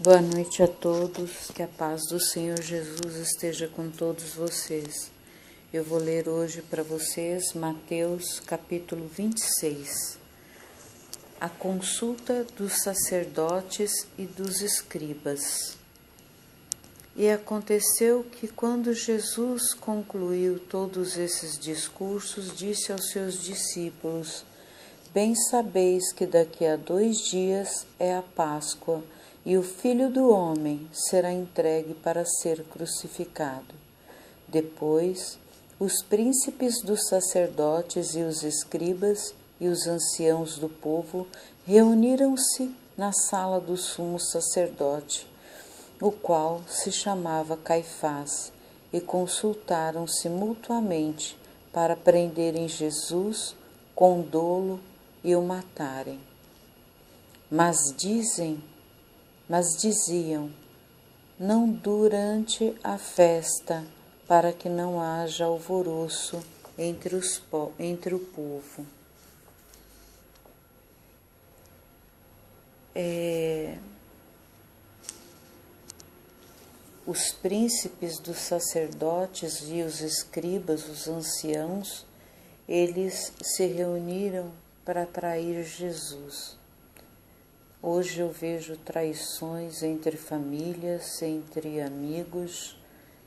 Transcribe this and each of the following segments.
Boa noite a todos, que a paz do Senhor Jesus esteja com todos vocês. Eu vou ler hoje para vocês Mateus capítulo 26, a consulta dos sacerdotes e dos escribas. E aconteceu que quando Jesus concluiu todos esses discursos, disse aos seus discípulos: Bem sabeis que daqui a 2 dias é a Páscoa, e o Filho do Homem será entregue para ser crucificado. Depois, os príncipes dos sacerdotes e os escribas e os anciãos do povo reuniram-se na sala do sumo sacerdote, o qual se chamava Caifás, e consultaram-se mutuamente para prenderem Jesus com dolo e o matarem. Mas diziam, não durante a festa, para que não haja alvoroço entre o povo. Os príncipes dos sacerdotes e os escribas, os anciãos, eles se reuniram para trair Jesus. Hoje eu vejo traições entre famílias, entre amigos,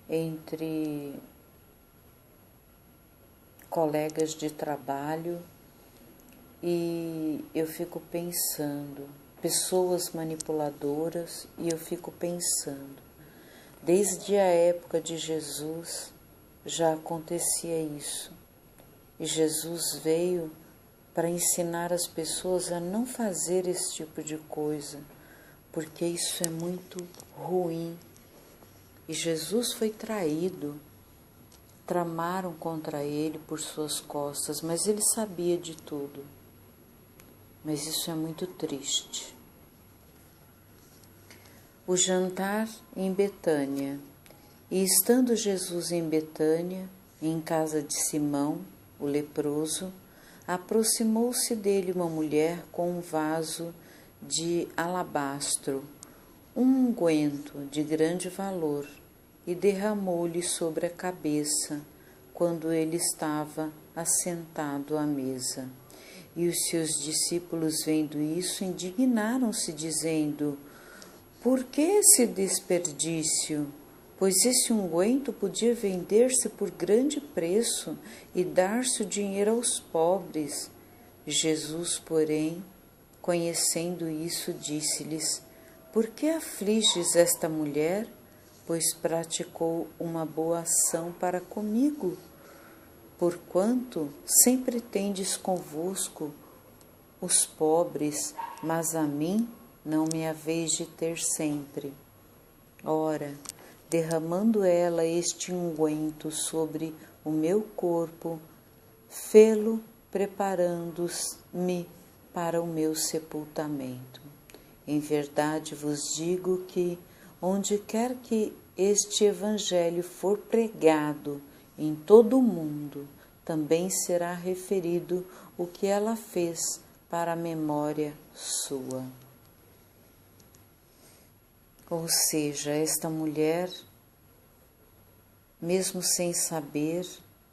entre colegas de trabalho, e eu fico pensando, pessoas manipuladoras, e eu fico pensando, desde a época de Jesus já acontecia isso, e Jesus veio para ensinar as pessoas a não fazer esse tipo de coisa, porque isso é muito ruim. E Jesus foi traído, tramaram contra ele por suas costas, mas ele sabia de tudo. Mas isso é muito triste. O jantar em Betânia. E estando Jesus em Betânia, em casa de Simão, o leproso, aproximou-se dele uma mulher com um vaso de alabastro, um unguento de grande valor, e derramou-lhe sobre a cabeça, quando ele estava assentado à mesa. E os seus discípulos, vendo isso, indignaram-se, dizendo: Por que esse desperdício? Pois esse unguento podia vender-se por grande preço e dar-se o dinheiro aos pobres. Jesus, porém, conhecendo isso, disse-lhes: Por que afliges esta mulher? Pois praticou uma boa ação para comigo. Porquanto sempre tendes convosco os pobres, mas a mim não me haveis de ter sempre. Ora, derramando ela este unguento sobre o meu corpo, fê-lo preparando-me para o meu sepultamento. Em verdade vos digo que, onde quer que este evangelho for pregado em todo o mundo, também será referido o que ela fez para a memória sua. Ou seja, esta mulher, mesmo sem saber,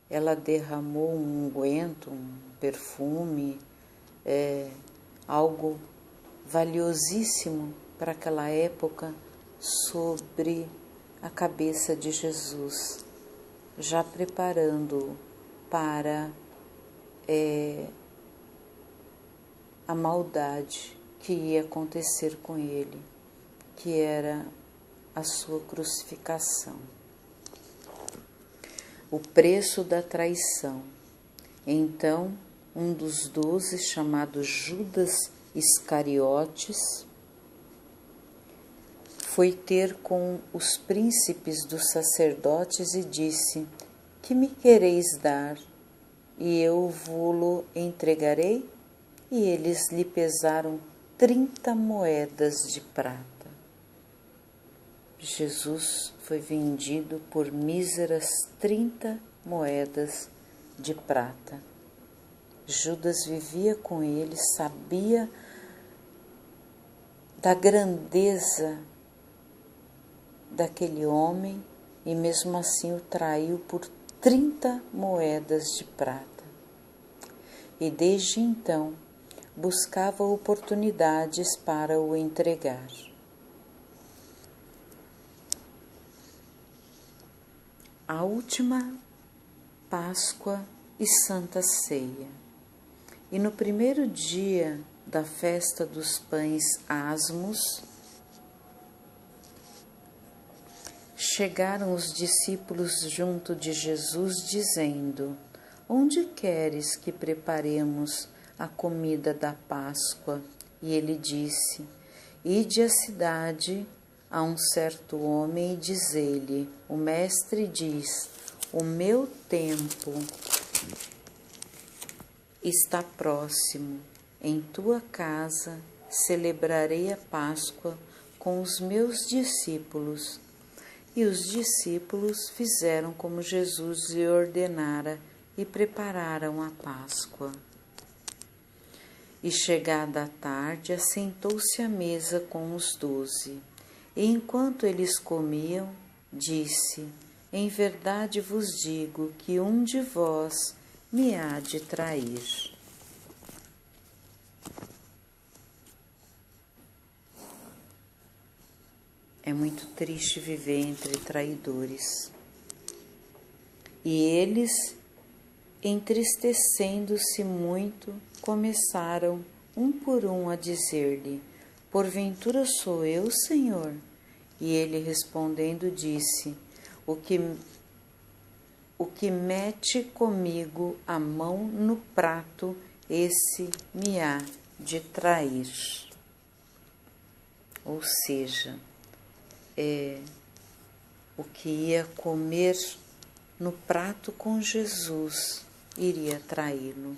ela derramou um unguento, um perfume, algo valiosíssimo para aquela época, sobre a cabeça de Jesus, já preparando-o para a maldade que ia acontecer com ele, que era a sua crucificação. O preço da traição. Então, um dos 12, chamado Judas Iscariotes, foi ter com os príncipes dos sacerdotes e disse: Que me quereis dar, e eu vô-lo entregarei? E eles lhe pesaram 30 moedas de prata. Jesus foi vendido por míseras 30 moedas de prata. Judas vivia com ele, sabia da grandeza daquele homem e mesmo assim o traiu por 30 moedas de prata. E desde então buscava oportunidades para o entregar. A última Páscoa e Santa Ceia. E no primeiro dia da festa dos pães asmos, chegaram os discípulos junto de Jesus, dizendo: Onde queres que preparemos a comida da Páscoa? E ele disse: Ide à cidade a um certo homem e diz-lhe: O mestre diz: O meu tempo está próximo. Em tua casa celebrarei a Páscoa com os meus discípulos. E os discípulos fizeram como Jesus lhe ordenara e prepararam a Páscoa. E chegada a tarde, assentou-se à mesa com os 12. E enquanto eles comiam, disse: Em verdade vos digo que um de vós me há de trair. É muito triste viver entre traidores. E eles, entristecendo-se muito, começaram um por um a dizer-lhe: Porventura sou eu, Senhor? E ele respondendo disse: O que mete comigo a mão no prato, esse me há de trair. Ou seja, o que ia comer no prato com Jesus iria traí-lo.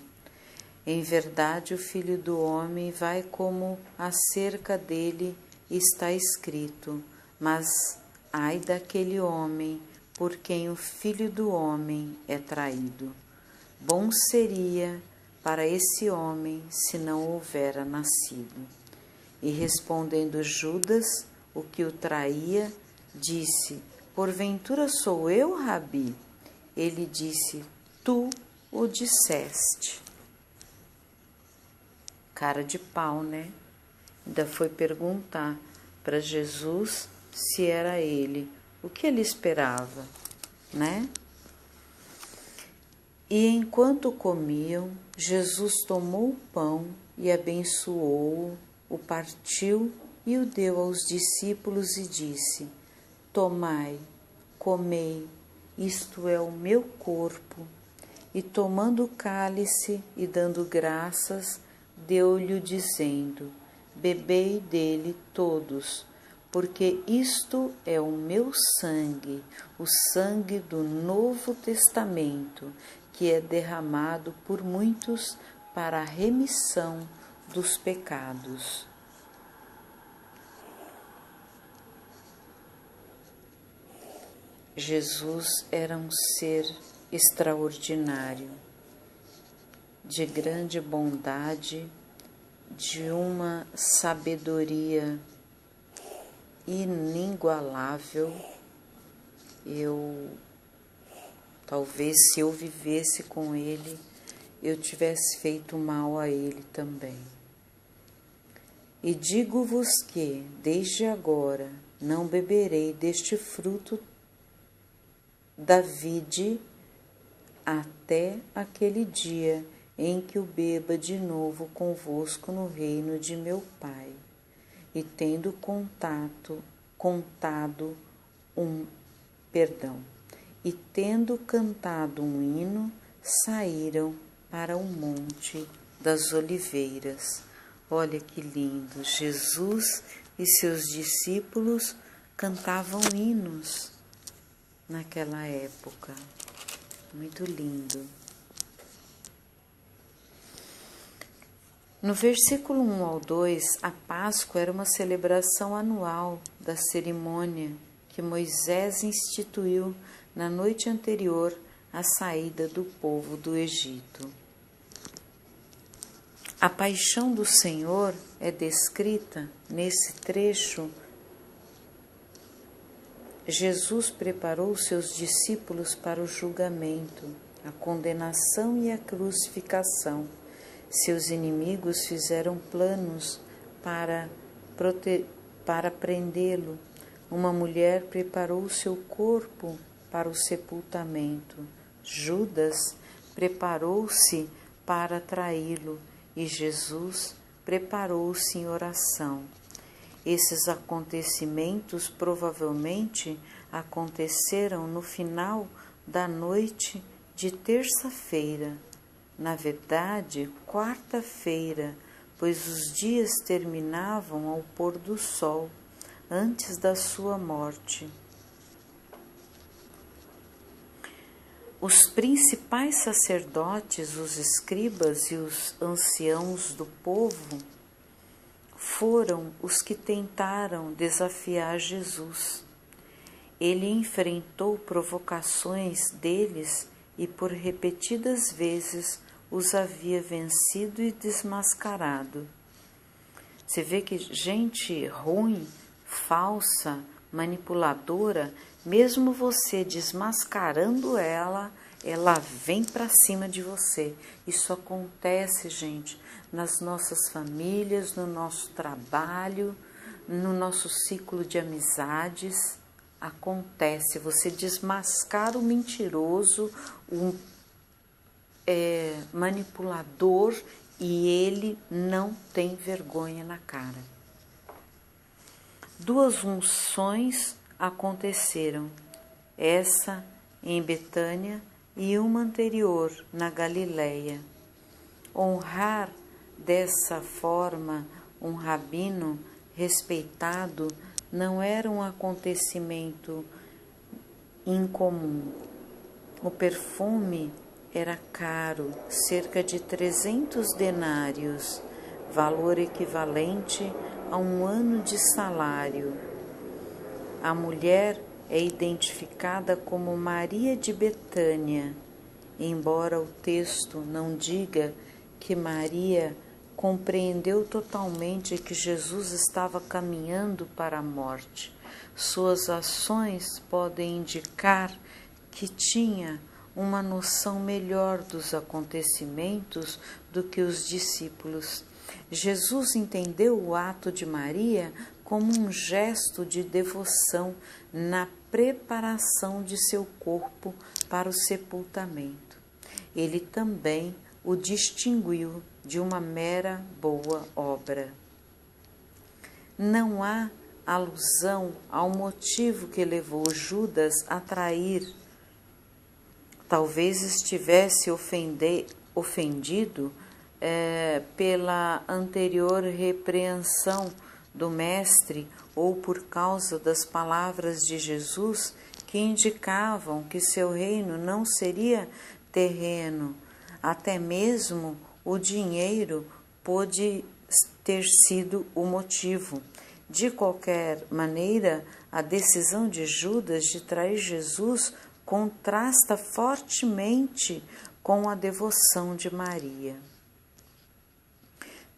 Em verdade, o Filho do Homem vai como acerca dele está escrito, mas ai daquele homem por quem o Filho do Homem é traído. Bom seria para esse homem se não houvera nascido. E respondendo Judas, o que o traía, disse: Porventura sou eu, Rabi? Ele disse: Tu o disseste. Cara de pau, né? Ainda foi perguntar para Jesus se era ele. O que ele esperava, né? E enquanto comiam, Jesus tomou o pão e abençoou-o, o partiu e o deu aos discípulos e disse: Tomai, comei, isto é o meu corpo. E tomando o cálice e dando graças, deu-lhe dizendo: Bebei dele todos, porque isto é o meu sangue, o sangue do Novo Testamento, que é derramado por muitos para a remissão dos pecados. Jesus era um ser extraordinário, de grande bondade, de uma sabedoria inigualável. Talvez se eu vivesse com ele, eu tivesse feito mal a ele também. E digo-vos que, desde agora, não beberei deste fruto da vide até aquele dia em que o beba de novo convosco no reino de meu Pai. E tendo cantado um hino, saíram para o Monte das Oliveiras. Olha que lindo! Jesus e seus discípulos cantavam hinos naquela época. Muito lindo. No versículo 1 ao 2, a Páscoa era uma celebração anual da cerimônia que Moisés instituiu na noite anterior à saída do povo do Egito. A paixão do Senhor é descrita nesse trecho Jesus preparou seus discípulos para o julgamento, a condenação e a crucificação. Seus inimigos fizeram planos para prendê-lo. Uma mulher preparou seu corpo para o sepultamento. Judas preparou-se para traí-lo e Jesus preparou-se em oração. Esses acontecimentos provavelmente aconteceram no final da noite de terça-feira, na verdade, quarta-feira, pois os dias terminavam ao pôr do sol, antes da sua morte. Os principais sacerdotes, os escribas e os anciãos do povo foram os que tentaram desafiar Jesus. Ele enfrentou provocações deles e por repetidas vezes os havia vencido e desmascarado. Você vê que gente ruim, falsa, manipuladora, mesmo você desmascarando ela vem para cima de você. Isso acontece, gente, nas nossas famílias, no nosso trabalho, no nosso ciclo de amizades. Acontece, você desmascara o mentiroso, o manipulador, e ele não tem vergonha na cara. 2 unções aconteceram, essa em Betânia e uma anterior na Galileia. Honrar dessa forma um rabino respeitado não era um acontecimento incomum. O perfume era caro, cerca de 300 denários, valor equivalente a 1 ano de salário. A mulher é identificada como Maria de Betânia, embora o texto não diga que Maria compreendeu totalmente que Jesus estava caminhando para a morte. Suas ações podem indicar que tinha uma noção melhor dos acontecimentos do que os discípulos. Jesus entendeu o ato de Maria como um gesto de devoção na preparação de seu corpo para o sepultamento. Ele também o distinguiu de uma mera boa obra. Não há alusão ao motivo que levou Judas a trair. Talvez estivesse ofendido pela anterior repreensão do Mestre ou por causa das palavras de Jesus que indicavam que seu reino não seria terreno. Até mesmo o dinheiro pôde ter sido o motivo. De qualquer maneira, a decisão de Judas de trair Jesus contrasta fortemente com a devoção de Maria.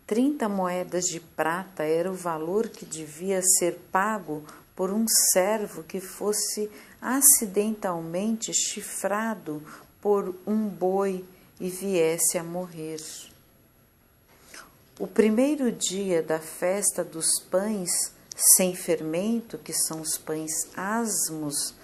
30 moedas de prata era o valor que devia ser pago por um servo que fosse acidentalmente chifrado por um boi e viesse a morrer. O primeiro dia da festa dos pães sem fermento, que são os pães asmos,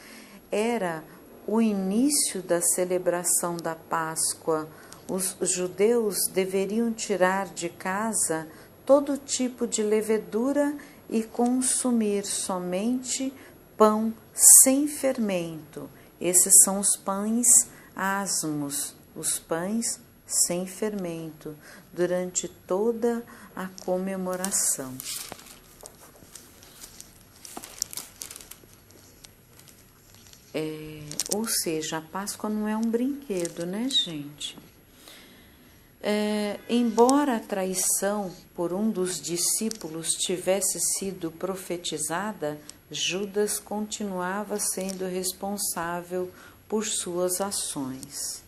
era o início da celebração da Páscoa. Os judeus deveriam tirar de casa todo tipo de levedura e consumir somente pão sem fermento. Esses são os pães asmos, os pães sem fermento, durante toda a comemoração. Ou seja, a Páscoa não é um brinquedo, né, gente? Embora a traição por um dos discípulos tivesse sido profetizada, Judas continuava sendo responsável por suas ações.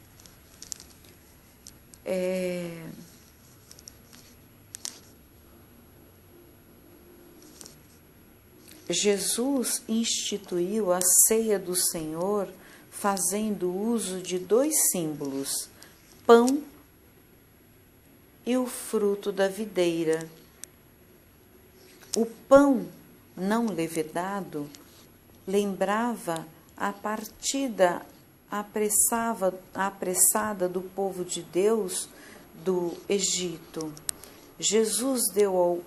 Jesus instituiu a ceia do Senhor fazendo uso de 2 símbolos, pão e o fruto da videira. O pão não levedado lembrava a partida apressada do povo de Deus do Egito. Jesus deu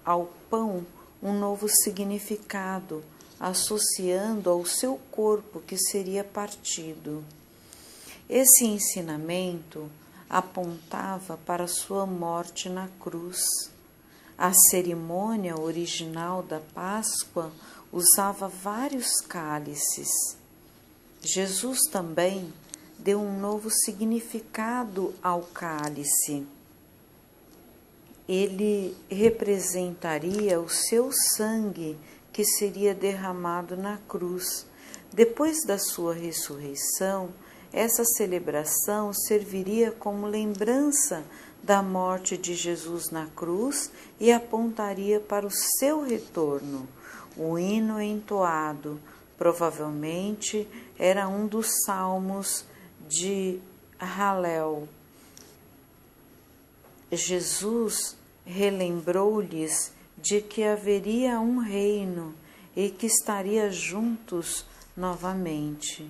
ao pão um novo significado, associando ao seu corpo que seria partido. Esse ensinamento apontava para sua morte na cruz. A cerimônia original da Páscoa usava vários cálices. Jesus também deu um novo significado ao cálice. Ele representaria o seu sangue que seria derramado na cruz. Depois da sua ressurreição, essa celebração serviria como lembrança da morte de Jesus na cruz e apontaria para o seu retorno. O hino entoado provavelmente era um dos salmos de Hallel. Jesus relembrou-lhes de que haveria um reino e que estaria juntos novamente.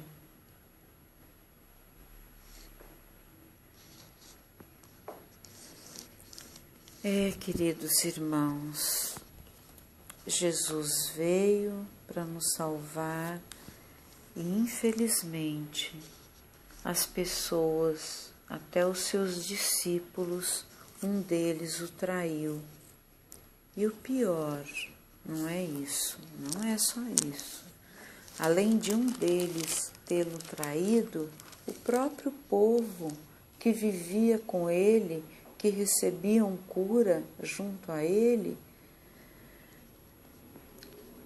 Queridos irmãos, Jesus veio para nos salvar e, infelizmente, as pessoas, até os seus discípulos, um deles o traiu. E o pior, não é isso, não é só isso. Além de um deles tê-lo traído, o próprio povo que vivia com ele, que recebiam cura junto a ele,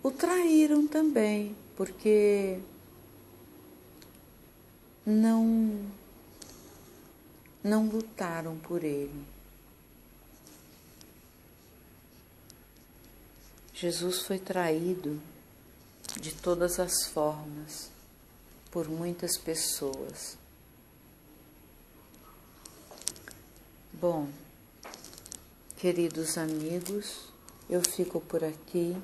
o traíram também, porque não lutaram por ele. Jesus foi traído de todas as formas por muitas pessoas. Bom, queridos amigos, eu fico por aqui.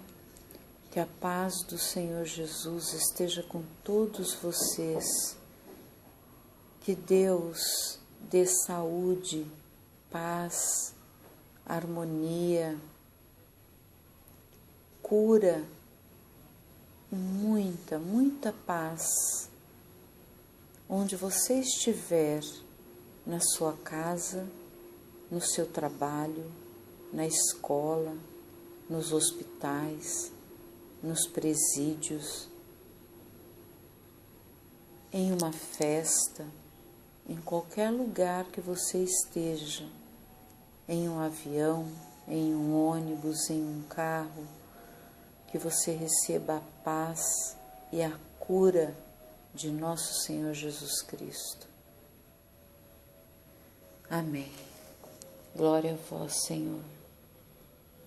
Que a paz do Senhor Jesus esteja com todos vocês. Que Deus dê saúde, paz, harmonia, cura, muita, muita paz. Onde você estiver, na sua casa, no seu trabalho, na escola, nos hospitais, nos presídios, em uma festa, em qualquer lugar que você esteja, em um avião, em um ônibus, em um carro, que você receba a paz e a cura de nosso Senhor Jesus Cristo. Amém. Glória a vós, Senhor.